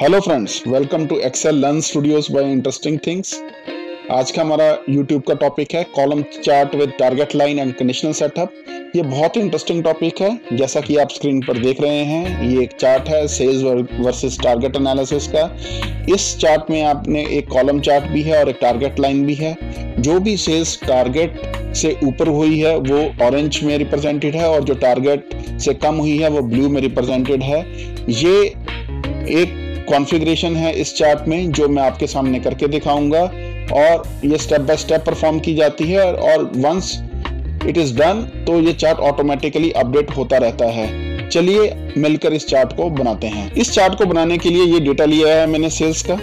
Hello friends, welcome to Excel learn studios by interesting things. आज का हमारा YouTube का टॉपिक है column chart with target line and conditional setup. ये बहुत ही इंटरेस्टिंग टॉपिक है। जैसा कि आप स्क्रीन पर देख रहे हैं, ये एक चार्ट है सेल्स वर्सेस टारगेट एनालिसिस का। इस चार्ट में आपने एक कॉलम चार्ट भी है और एक टारगेट लाइन भी है। जो भी सेल्स टारगेट से ऊपर हुई है वो ऑरेंज में रिप्रेजेंटेड है और जो टारगेट से कम हुई है वो ब्लू में रिप्रेजेंटेड है। ये एक कॉन्फ़िगरेशन है इस चार्ट में जो मैं आपके सामने करके दिखाऊंगा और ये स्टेप बाय स्टेप परफॉर्म की जाती है और वंस इट इज डन तो ये चार्ट ऑटोमेटिकली अपडेट होता रहता है। चलिए मिलकर इस चार्ट को बनाते हैं। इस चार्ट को बनाने के लिए ये डेटा लिया है मैंने सेल्स का,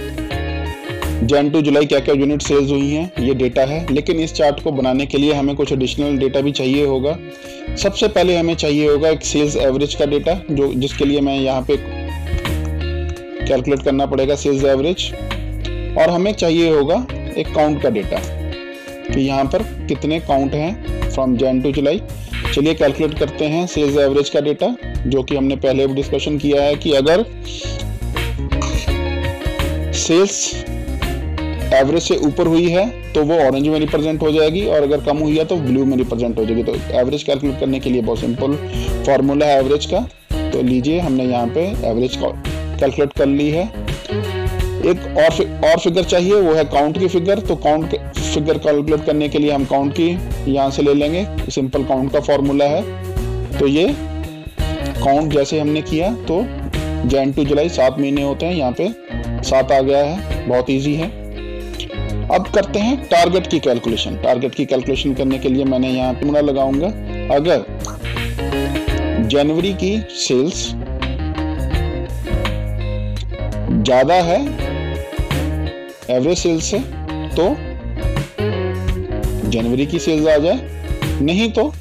जन टू जुलाई क्या क्या यूनिट सेल्स हुई हैं ये डेटा है। लेकिन इस चार्ट को बनाने के लिए हमें कुछ एडिशनल डेटा भी चाहिए होगा। सबसे पहले हमें चाहिए होगा एक सेल्स एवरेज का डेटा, जो जिसके लिए मैं यहाँ पे कैलकुलेट करना पड़ेगा सेल्स एवरेज, और हमें चाहिए होगा एक काउंट का डेटा कि यहाँ पर कितने काउंट हैं फ्रॉम जन टू जुलाई। चलिए कैलकुलेट करते हैं सेल्स एवरेज का डेटा, जो कि हमने पहले भी डिस्कशन किया है कि अगर सेल्स एवरेज से ऊपर हुई है तो वो ऑरेंज में रिप्रेजेंट हो जाएगी और अगर कम हुई है तो ब्लू में रिप्रेजेंट हो जाएगी। तो एवरेज कैलकुलेट करने के लिए बहुत सिंपल फॉर्मूला है एवरेज का। तो लीजिए, हमने यहाँ पे एवरेज कैलकुलेट कर ली है। एक और फिगर चाहिए, वो है काउंट की फिगर। तो काउंट फिगर कैलकुलेट करने के लिए हम काउंट की यहाँ से ले लेंगे। सिंपल काउंट का फॉर्मूला है। तो ये काउंट जैसे हमने किया तो जन टू जुलाई 7 महीने होते हैं, यहाँ पे 7 आ गया है, बहुत इजी है। अब करते हैं टारगेट की कैलकुलेशन। टारगेट की कैलकुलेशन करने के लिए मैंने यहाँ पे फॉर्मूला लगाऊंगा। अगर जनवरी की सेल्स ज्यादा है एवरेज सेल्स से तो जनवरी की सेल्स आ जाए, नहीं तो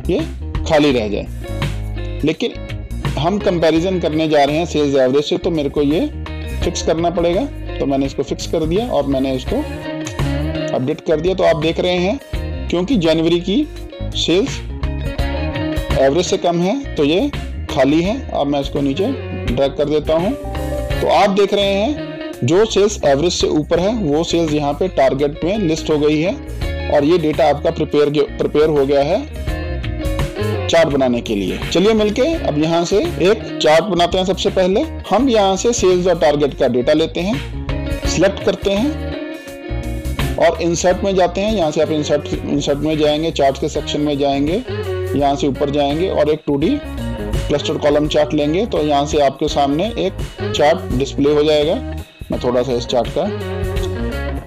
ये खाली रह जाए। लेकिन हम कंपैरिजन करने जा रहे हैं सेल्स एवरेज से, तो मेरे को ये फिक्स करना पड़ेगा। तो मैंने इसको फिक्स कर दिया और मैंने इसको अपडेट कर दिया। तो आप देख रहे हैं क्योंकि जनवरी की सेल्स एवरेज से कम है तो ये खाली है। अब मैं इसको नीचे ड्रैग कर देता हूं। तो आप देख रहे हैं जो सेल्स एवरेज से ऊपर है वो सेल्स यहाँ पे टारगेट में लिस्ट हो गई है और ये डेटा आपका प्रिपेयर हो गया है चार्ट बनाने के लिए। चलिए मिलके अब यहाँ से एक चार्ट बनाते हैं। सबसे पहले हम यहाँ से सेल्स और टारगेट का डेटा लेते हैं, सिलेक्ट करते हैं और इंसर्ट में जाते हैं। यहाँ से आप इंसर्ट में जाएंगे, चार्ट के सेक्शन में जाएंगे, यहाँ से ऊपर जाएंगे और एक 2D क्लस्टर कॉलम चार्ट लेंगे। तो यहाँ से आपके सामने एक चार्ट डिस्प्ले हो जाएगा। मैं थोड़ा सा इस चार्ट का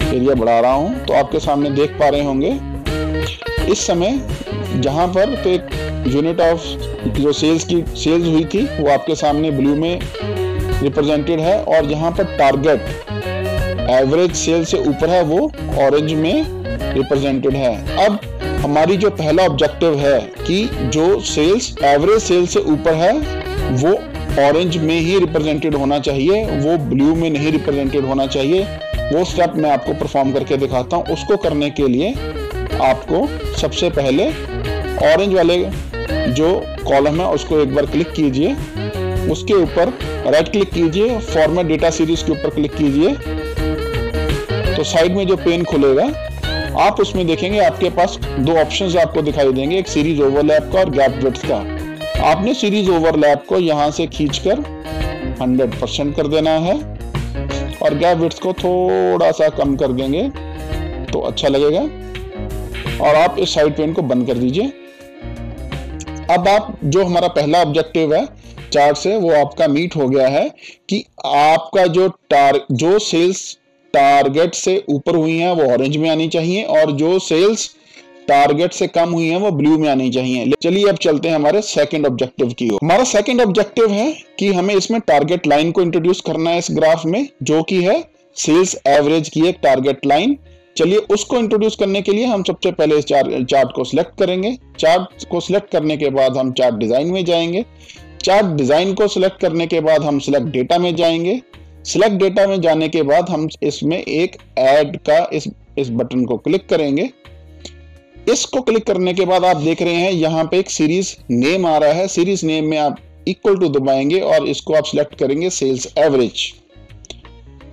एरिया बढ़ा रहा हूँ तो आपके सामने देख पा रहे होंगे इस समय जहाँ पर तो एक यूनिट ऑफ जो सेल्स हुई थी वो आपके सामने ब्लू में रिप्रेजेंटेड है और जहाँ पर टारगेट एवरेज सेल से ऊपर है वो ऑरेंज में रिप्रेजेंटेड है। अब हमारी जो पहला ऑब्जेक्टिव है कि जो सेल्स एवरेज सेल से ऊपर है वो ऑरेंज में ही रिप्रेजेंटेड होना चाहिए, वो ब्लू में नहीं रिप्रेजेंटेड होना चाहिए। वो स्टेप मैं आपको परफॉर्म करके दिखाता हूँ। उसको करने के लिए आपको सबसे पहले ऑरेंज वाले जो कॉलम है उसको एक बार क्लिक कीजिए, उसके ऊपर राइट क्लिक कीजिए, फॉर्मेट डेटा सीरीज के ऊपर क्लिक कीजिए। तो साइड में जो पेन खुलेगा आप उसमें देखेंगे आपके पास 2 ऑप्शंस आपको दिखाई देंगे, एक सीरीज ओवरलैप का और गैप विड्थ का। आपने सीरीज ओवरलैप को यहाँ से खींचकर 100% कर देना है और गैप विड्थ को थोड़ा सा कम कर देंगे तो अच्छा लगेगा और आप इस साइड पेन को बंद कर दीजिए। अब आप जो हमारा पहला ऑब्जेक्टिव है चार्ट से वो आपका मीट हो गया है कि आपका जो सेल्स टारगेट से ऊपर हुई हैं वो ऑरेंज में आनी चाहिए और जो सेल्स टारगेट से कम हुई हैं वो ब्लू में आनी चाहिए। चलिए अब चलते हैं हमारे सेकंड ऑब्जेक्टिव की ओर। हमारा सेकंड ऑब्जेक्टिव है कि हमें इसमें टारगेट लाइन को इंट्रोड्यूस करना है इस ग्राफ में, जो कि है सेल्स एवरेज की एक टारगेट लाइन। चलिए उसको इंट्रोड्यूस करने के लिए हम सबसे पहले इस चार्ट को सिलेक्ट करेंगे। चार्ट को सिलेक्ट करने के बाद हम चार्ट डिजाइन में जाएंगे। चार्ट डिजाइन को सिलेक्ट करने के बाद हम सिलेक्ट डेटा में जाएंगे। सिलेक्ट डेटा में जाने के बाद हम इसमें एक ऐड का इस बटन को क्लिक करेंगे। इसको क्लिक करने के बाद आप देख रहे हैं यहाँ पे एक सीरीज नेम आ रहा है। सीरीज नेम में आप इक्वल टू दबाएंगे और इसको आप सिलेक्ट करेंगे सेल्स एवरेज।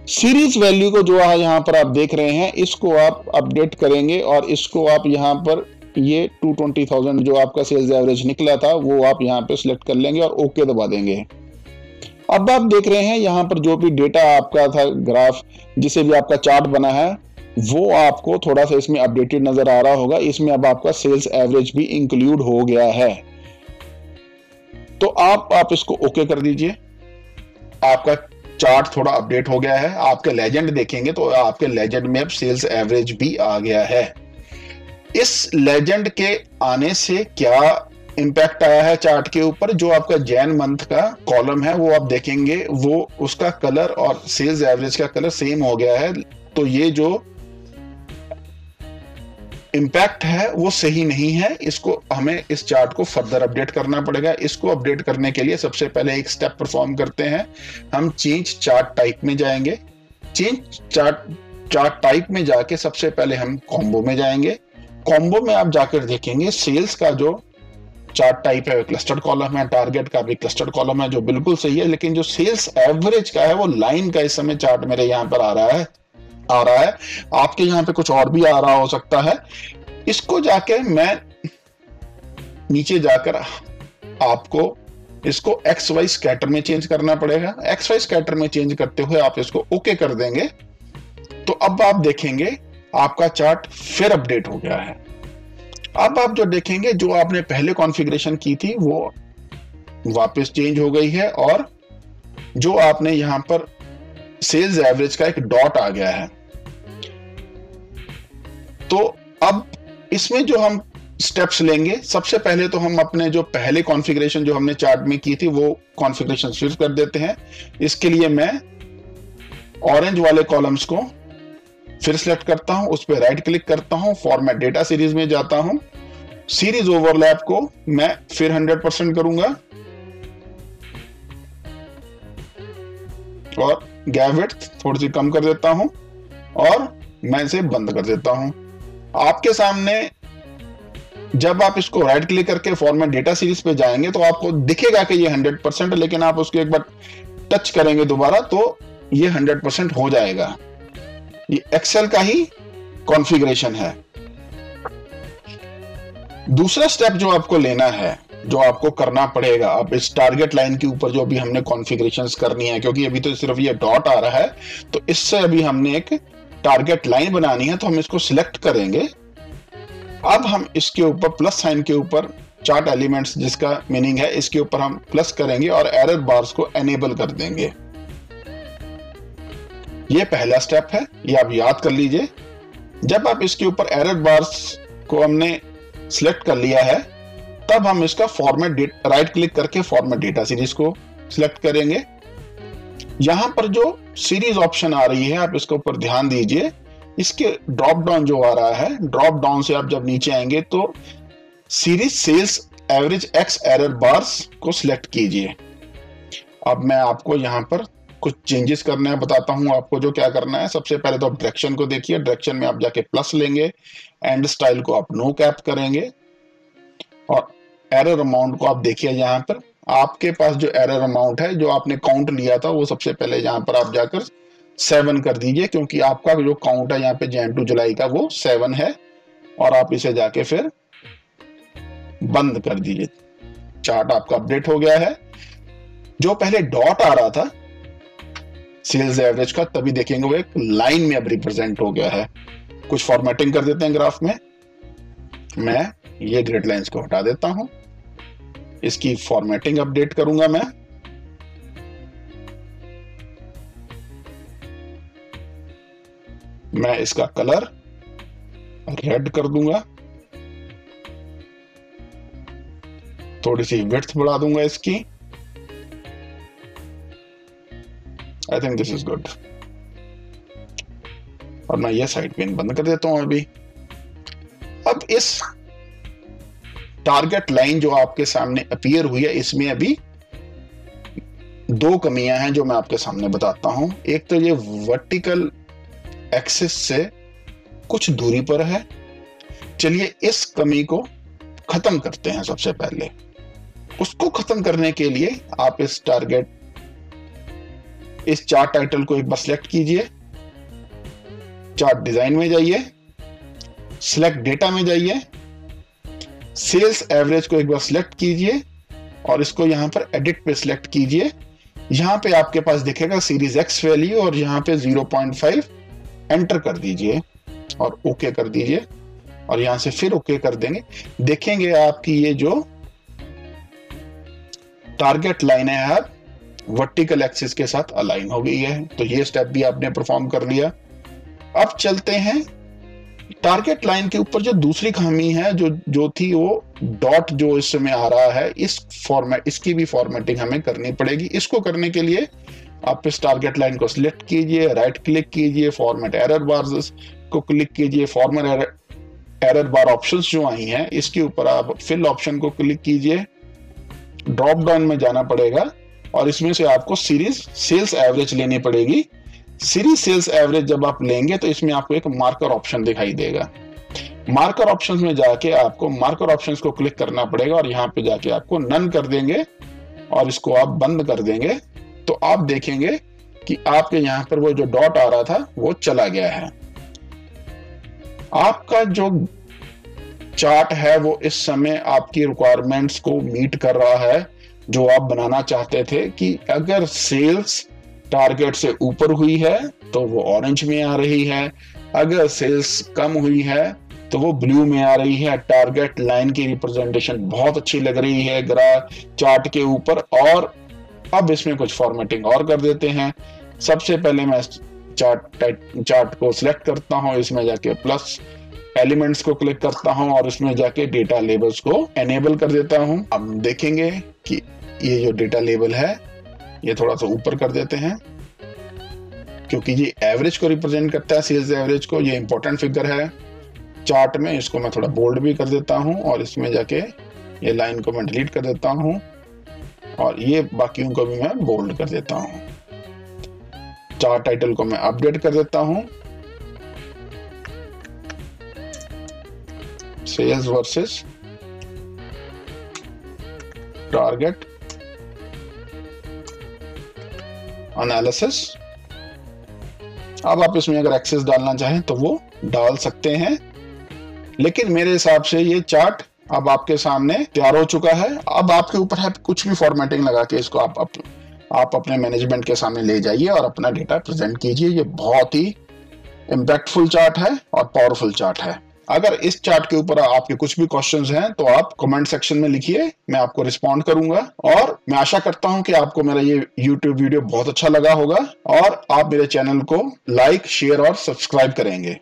सीरीज वैल्यू को जो यहाँ पर आप देख रहे हैं, इसको आप अपडेट करेंगे और इसको आप यहाँ पर ये 220,000 जो आपका सेल्स एवरेज निकला था वो आप यहाँ पे सिलेक्ट कर लेंगे और ओके दबा देंगे। अब आप देख रहे हैं यहाँ पर जो भी डेटा आपका था, ग्राफ जिसे भी आपका चार्ट बना है, वो आपको थोड़ा सा इसमें अपडेटेड नजर आ रहा होगा। इसमें अब आपका सेल्स एवरेज भी इंक्लूड हो गया है। तो आप इसको ओके कर दीजिए। आपका चार्ट थोड़ा अपडेट हो गया है। आपके लेजेंड देखेंगे तो आपके लेजेंड में अब सेल्स एवरेज भी आ गया है। इस लेजेंड के आने से क्या इंपैक्ट आया है चार्ट के ऊपर, जो आपका जैन मंथ का कॉलम है वो आप देखेंगे, वो उसका कलर और सेल्स एवरेज का कलर सेम हो गया है। तो ये जो इंपैक्ट है वो सही नहीं है। इसको हमें इस चार्ट को फर्दर अपडेट करना पड़ेगा। इसको अपडेट करने के लिए सबसे पहले एक स्टेप परफॉर्म करते हैं। हम चेंज चार्ट टाइप में जाएंगे। चेंज चार्ट टाइप में जाके सबसे पहले हम कॉम्बो में जाएंगे। कॉम्बो में आप जाकर देखेंगे सेल्स का जो चार्ट टाइप है क्लस्टर्ड कॉलम है, टारगेट का भी क्लस्टर्ड कॉलम है, जो बिल्कुल सही है। लेकिन जो सेल्स एवरेज का है वो लाइन का इस समय चार्ट मेरे यहाँ पर आ रहा है। आपके यहाँ पे कुछ और भी आ रहा हो सकता है। इसको जाके मैं नीचे जाकर आपको इसको एक्स वाई स्कैटर में चेंज करना पड़ेगा। एक्स वाई स्कैटर में चेंज करते हुए आप इसको ओके कर देंगे तो अब आप देखेंगे आपका चार्ट फिर अपडेट हो गया है। अब आप जो देखेंगे, जो आपने पहले कॉन्फ़िगरेशन की थी वो वापस चेंज हो गई है और जो आपने यहां पर सेल्स एवरेज का एक डॉट आ गया है। तो अब इसमें जो हम स्टेप्स लेंगे, सबसे पहले तो हम अपने जो पहले कॉन्फ़िगरेशन जो हमने चार्ट में की थी वो कॉन्फ़िगरेशन स्विच कर देते हैं। इसके लिए मैं ऑरेंज वाले कॉलम्स को फिर सिलेक्ट करता हूं, उस पर राइट क्लिक करता हूं, फॉर्मेट डेटा सीरीज में जाता हूं। सीरीज ओवरलैप को मैं फिर 100% करूंगा और गैप विड्थ थोड़ी सी कम कर देता हूं और मैं इसे बंद कर देता हूं। आपके सामने जब आप इसको राइट क्लिक करके फॉर्मेट डेटा सीरीज पे जाएंगे तो आपको दिखेगा कि ये 100%, लेकिन आप उसको एक बार टच करेंगे दोबारा तो ये 100% हो जाएगा। ये एक्सेल का ही कॉन्फ़िगरेशन है। दूसरा स्टेप जो आपको लेना है, जो आपको करना पड़ेगा, अब इस टारगेट लाइन के ऊपर जो अभी हमने कॉन्फ़िगरेशंस करनी है, क्योंकि अभी तो सिर्फ ये डॉट आ रहा है, तो इससे अभी हमने एक टारगेट लाइन बनानी है। तो हम इसको सिलेक्ट करेंगे। अब हम इसके ऊपर प्लस साइन के ऊपर चार्ट एलिमेंट्स, जिसका मीनिंग है इसके ऊपर हम प्लस करेंगे और एरर बार्स को एनेबल कर देंगे। ये पहला स्टेप है, ये आप याद कर लीजिए। जब आप इसके ऊपर एरर बार्स को हमने सिलेक्ट कर लिया है, तब हम इसका फॉर्मेट राइट क्लिक करके फॉर्मेट डेटा सीरीज को सिलेक्ट करेंगे। यहां पर जो सीरीज ऑप्शन आ रही है, आप इसके ऊपर ध्यान दीजिए। इसके ड्रॉप डाउन जो आ रहा है, ड्रॉप डाउन से आप जब नीचे आएंगे तो series sales average X error bars को सिलेक्ट कीजिए। अब मैं आपको यहां पर कुछ चेंजेस करने हैं, बताता हूं आपको जो क्या करना है। सबसे पहले तो आप डायरेक्शन को देखिए। डायरेक्शन में आप जाके प्लस लेंगे, एंड स्टाइल को आप नो कैप करेंगे और एरर अमाउंट को आप देखिए। यहाँ पर आपके पास जो एरर अमाउंट है, जो आपने काउंट लिया था, वो सबसे पहले यहाँ पर आप जाकर 7 कर दीजिए, क्योंकि आपका जो काउंट है यहाँ पे जैन टू जुलाई का वो 7 है। और आप इसे जाके फिर बंद कर दीजिए। चार्ट आपका अपडेट हो गया है। जो पहले डॉट आ रहा था सेल्स एवरेज का, तभी देखेंगे वो एक लाइन में अब रिप्रेजेंट हो गया है। कुछ फॉर्मेटिंग कर देते हैं ग्राफ में। मैं ये ग्रिड लाइंस को हटा देता हूं, इसकी फॉर्मेटिंग अपडेट करूंगा। मैं इसका कलर रेड कर दूंगा, थोड़ी सी विड्थ बढ़ा दूंगा इसकी। I think this is good. और मैं ये साइड पेन बंद कर देता हूं अभी। अब इस टारगेट लाइन जो आपके सामने अपीयर हुई है, इसमें अभी 2 कमियां हैं जो मैं आपके सामने बताता हूं। एक तो ये वर्टिकल एक्सिस से कुछ दूरी पर है। चलिए इस कमी को खत्म करते हैं। सबसे पहले उसको खत्म करने के लिए आप इस टारगेट इस चार्ट टाइटल को एक बार सिलेक्ट कीजिए, चार्ट डिजाइन में जाइए, सिलेक्ट डेटा में जाइए, सेल्स एवरेज को एक बार सिलेक्ट कीजिए और इसको यहां पर एडिट पे सिलेक्ट कीजिए। यहां पे आपके पास दिखेगा सीरीज एक्स वैल्यू और यहां पे 0.5 एंटर कर दीजिए और ओके कर दीजिए और यहां से फिर ओके कर देंगे। देखेंगे आपकी ये जो टारगेट लाइन है आप वर्टिकल एक्सिस के साथ अलाइन हो गई है। तो ये स्टेप भी आपने परफॉर्म कर लिया। अब चलते हैं टारगेट लाइन के ऊपर जो दूसरी खामी है जो थी वो डॉट जो इस समय आ रहा है, इस फॉर्मेट, इसकी भी फॉर्मेटिंग हमें करनी पड़ेगी। इसको करने के लिए आप इस टारगेट लाइन को सिलेक्ट कीजिए, राइट क्लिक कीजिए, फॉर्मेट एरर बार्स को क्लिक कीजिए, फॉर्मेट एरर बार ऑप्शंस जो आई हैं इसके ऊपर आप फिल ऑप्शन को क्लिक कीजिए, ड्रॉप डाउन में जाना पड़ेगा और इसमें से आपको सीरीज सेल्स एवरेज लेनी पड़ेगी। सीरीज सेल्स एवरेज जब आप लेंगे तो इसमें आपको एक मार्कर ऑप्शन दिखाई देगा। मार्कर ऑप्शंस में जाके आपको मार्कर ऑप्शंस को क्लिक करना पड़ेगा और यहाँ पे जाके आपको नन कर देंगे और इसको आप बंद कर देंगे। तो आप देखेंगे कि आपके यहाँ पर वो जो डॉट आ रहा था वो चला गया है। आपका जो चार्ट है वो इस समय आपकी रिक्वायरमेंट्स को मीट कर रहा है जो आप बनाना चाहते थे कि अगर सेल्स टारगेट से ऊपर हुई है तो वो ऑरेंज में आ रही है, अगर सेल्स कम हुई है तो वो ब्लू में आ रही है। टारगेट लाइन की रिप्रेजेंटेशन बहुत अच्छी लग रही है ग्राफ चार्ट के ऊपर। और अब इसमें कुछ फॉर्मेटिंग और कर देते हैं। सबसे पहले मैं चार्ट को सिलेक्ट करता हूं, इसमें जाके प्लस एलिमेंट्स को क्लिक करता हूं और इसमें जाके डेटा लेबल्स को एनेबल कर देता हूं। अब देखेंगे कि ये जो डेटा लेबल है ये थोड़ा सा ऊपर कर देते हैं क्योंकि ये एवरेज को रिप्रेजेंट करता है, सेल्स एवरेज को। ये इंपॉर्टेंट फिगर है चार्ट में। इसको मैं थोड़ा बोल्ड भी कर देता हूं और इसमें जाके ये लाइन को मैं डिलीट कर देता हूं और ये बाकियों को भी मैं बोल्ड कर देता हूं। चार्ट टाइटल को मैं अपडेट कर देता हूं, सेल्स वर्सेस टारगेट एनालिसिस। अब आप इसमें अगर एक्सेस डालना चाहें तो वो डाल सकते हैं, लेकिन मेरे हिसाब से ये चार्ट अब आपके सामने तैयार हो चुका है। अब आपके ऊपर है कुछ भी फॉर्मेटिंग लगा के इसको आप अपने मैनेजमेंट के सामने ले जाइए और अपना डेटा प्रेजेंट कीजिए। ये बहुत ही इम्पैक्टफुल चार्ट है और पावरफुल चार्ट है। अगर इस चार्ट के ऊपर आपके कुछ भी क्वेश्चंस हैं तो आप कमेंट सेक्शन में लिखिए, मैं आपको रिस्पॉन्ड करूंगा। और मैं आशा करता हूं कि आपको मेरा ये YouTube वीडियो बहुत अच्छा लगा होगा और आप मेरे चैनल को लाइक, शेयर और सब्सक्राइब करेंगे।